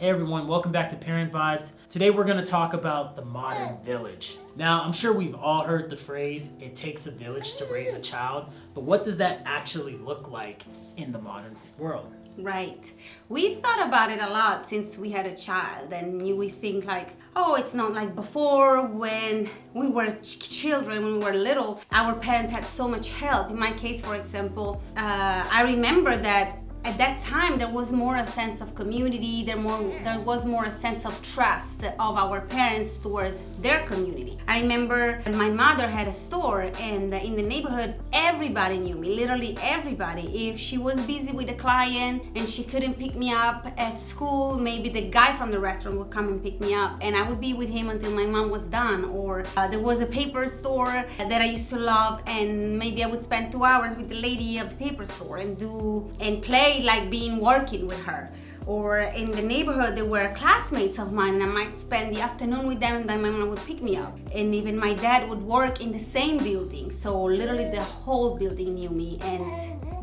Hey everyone, welcome back to Parent Vibes. Today we're going to talk about the modern village. Now, I'm sure we've all heard the phrase, it takes a village to raise a child, but what does that actually look like in the modern world? Right. We thought about it a lot since we had a child, and we think like, oh, it's not like before when we were children, when we were little, our parents had so much help. In my case, for example, I remember that at that time there was more a sense of community, there was more a sense of trust of our parents towards their community. I remember my mother had a store, and in the neighborhood everybody knew me, literally everybody. If she was busy with a client and she couldn't pick me up at school, maybe the guy from the restaurant would come and pick me up, and I would be with him until my mom was done. Or there was a paper store that I used to love, and maybe I would spend 2 hours with the lady of the paper store and play like being working with her. Or in the neighborhood there were classmates of mine, and I might spend the afternoon with them, and then my mom would pick me up. And even my dad would work in the same building, so literally the whole building knew me, and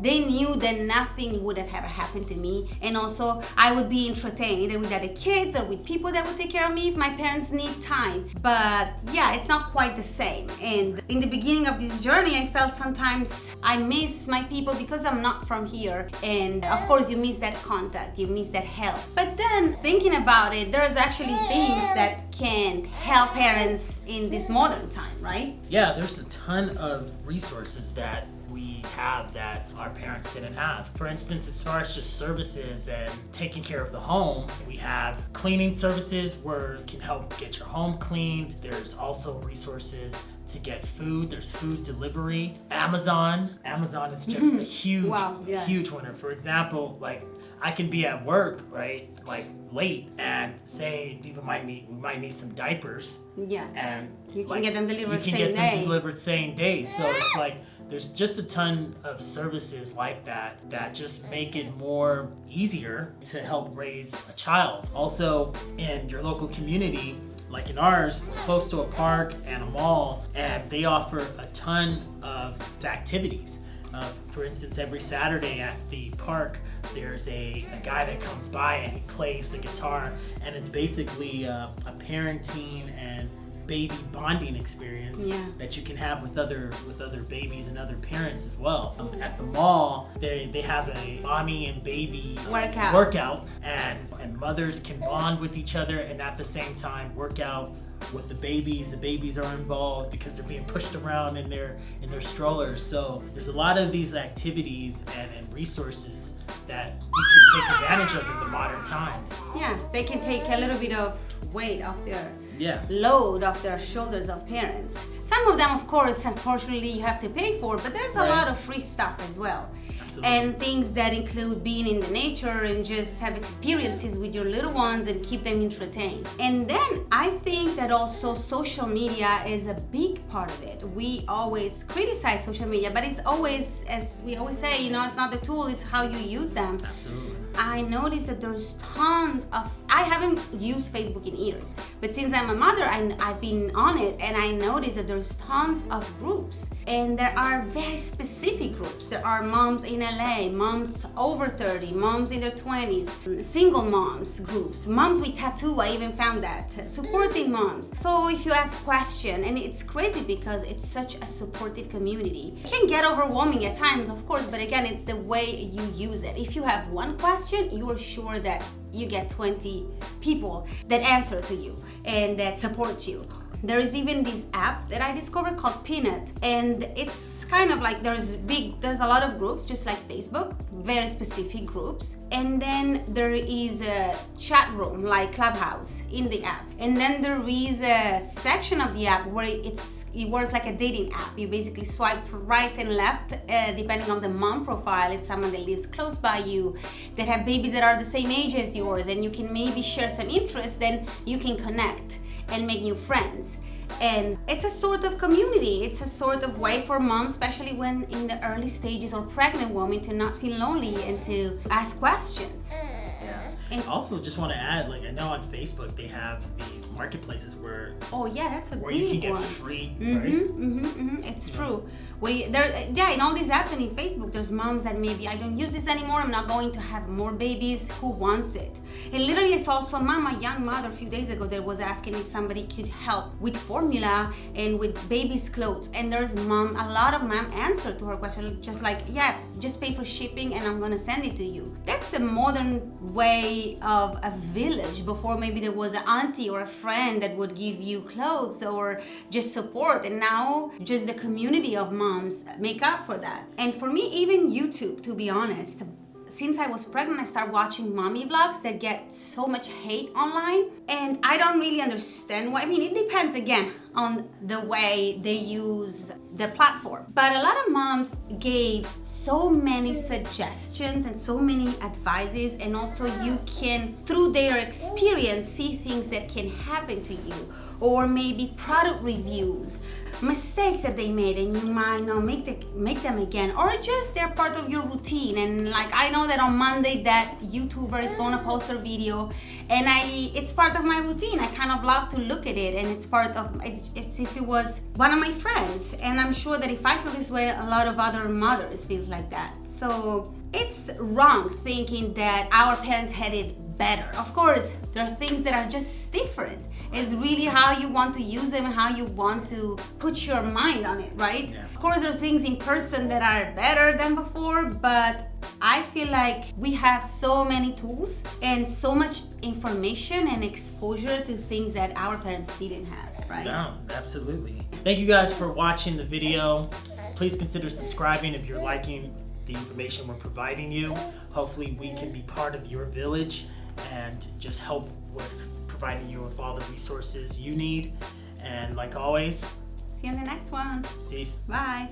they knew that nothing would have ever happened to me. And also I would be entertained either with other kids or with people that would take care of me if my parents need time. But yeah, it's not quite the same. And in the beginning of this journey, I felt sometimes I miss my people because I'm not from here. And of course you miss that contact, you miss that help. But then thinking about it, there's actually things that can help parents in this modern time, right? Yeah, there's a ton of resources that we have that our parents didn't have. For instance, as far as just services and taking care of the home, we have cleaning services where it can help get your home cleaned. There's also resources to get food. There's food delivery. Amazon is just a huge, huge winner. For example, like I can be at work, right, like late, and say Diba we might need some diapers. Yeah. And you can get them delivered same day. You can get them delivered same day. So it's like there's just a ton of services like that just make it more easier to help raise a child. Also, in your local community, like in ours, we're close to a park and a mall, and they offer a ton of activities. For instance, every Saturday at the park, there's a guy that comes by and he plays the guitar, and it's basically a parenting and baby bonding experience that you can have with other babies and other parents as well. At the mall, they have a mommy and baby workout, and mothers can bond with each other and at the same time work out with the babies. The babies are involved because they're being pushed around in their strollers. So there's a lot of these activities and resources that you can take advantage of in the modern times. Yeah, they can take a little bit of weight off their load off their shoulders of parents. Some of them, of course, unfortunately, you have to pay for, but there's a lot of free stuff as well. Absolutely. And things that include being in the nature and just have experiences with your little ones and keep them entertained. And then I think that also social media is a big part of it. We always criticize social media, but it's always, as we always say, it's not the tool, it's how you use them. Absolutely. I noticed that there's tons of, I haven't used Facebook in years, but since I'm a mother, I've been on it, and I noticed that there's tons of groups, and there are very specific groups. There are moms in LA, moms over 30, moms in their 20s, single moms groups, moms with tattoo, I even found that, supporting moms. So if you have question, and it's crazy because it's such a supportive community. It can get overwhelming at times, of course, but again, it's the way you use it. If you have one question, you are sure that you get 20 people that answer to you and that support you. There is even this app that I discovered called Peanut, and it's kind of like there's a lot of groups, just like Facebook, very specific groups, and then there is a chat room like Clubhouse in the app, and then there is a section of the app where it works like a dating app. You basically swipe right and left depending on the mom profile. If someone that lives close by you, that have babies that are the same age as yours, and you can maybe share some interests, then you can connect and make new friends. And it's a sort of community. It's a sort of way for moms, especially when in the early stages, or pregnant women, to not feel lonely and to ask questions. And Also, just want to add, like, I know on Facebook they have these marketplaces where oh yeah, that's a where big you can get one. free, right? It's true. In all these apps and in Facebook, there's moms that maybe I don't use this anymore. I'm not going to have more babies. Who wants it? And literally, I saw some mom, a young mother, a few days ago, that was asking if somebody could help with formula and with baby's clothes. And there's a lot of mom answered to her question, just like, yeah, just pay for shipping and I'm gonna send it to you. That's a modern way of a village. Before, maybe there was an auntie or a friend that would give you clothes or just support, and now just the community of moms make up for that. And for me, even YouTube, to be honest, since I was pregnant, I started watching mommy vlogs that get so much hate online, and I don't really understand why. I mean, it depends again on the way they use their platform. But a lot of moms gave so many suggestions and so many advices, and also you can, through their experience, see things that can happen to you, or maybe product reviews, mistakes that they made, and you might not make them again, or just they're part of your routine. And like, I know that on Monday that YouTuber is gonna post their video, and it's part of my routine. I kind of love to look at it, and it's part of it's if it was one of my friends. And I'm sure that if I feel this way, a lot of other mothers feel like that. So it's wrong thinking that our parents had it better. Of course, there are things that are just different. It's really how you want to use them and how you want to put your mind on it, right? Yeah. Of course, there are things in person that are better than before, but I feel like we have so many tools and so much information and exposure to things that our parents didn't have, right? No, absolutely. Thank you guys for watching the video. Please consider subscribing if you're liking the information we're providing you. Hopefully we can be part of your village and just help with providing you with all the resources you need. And like always, See you in the next one. peace. Bye.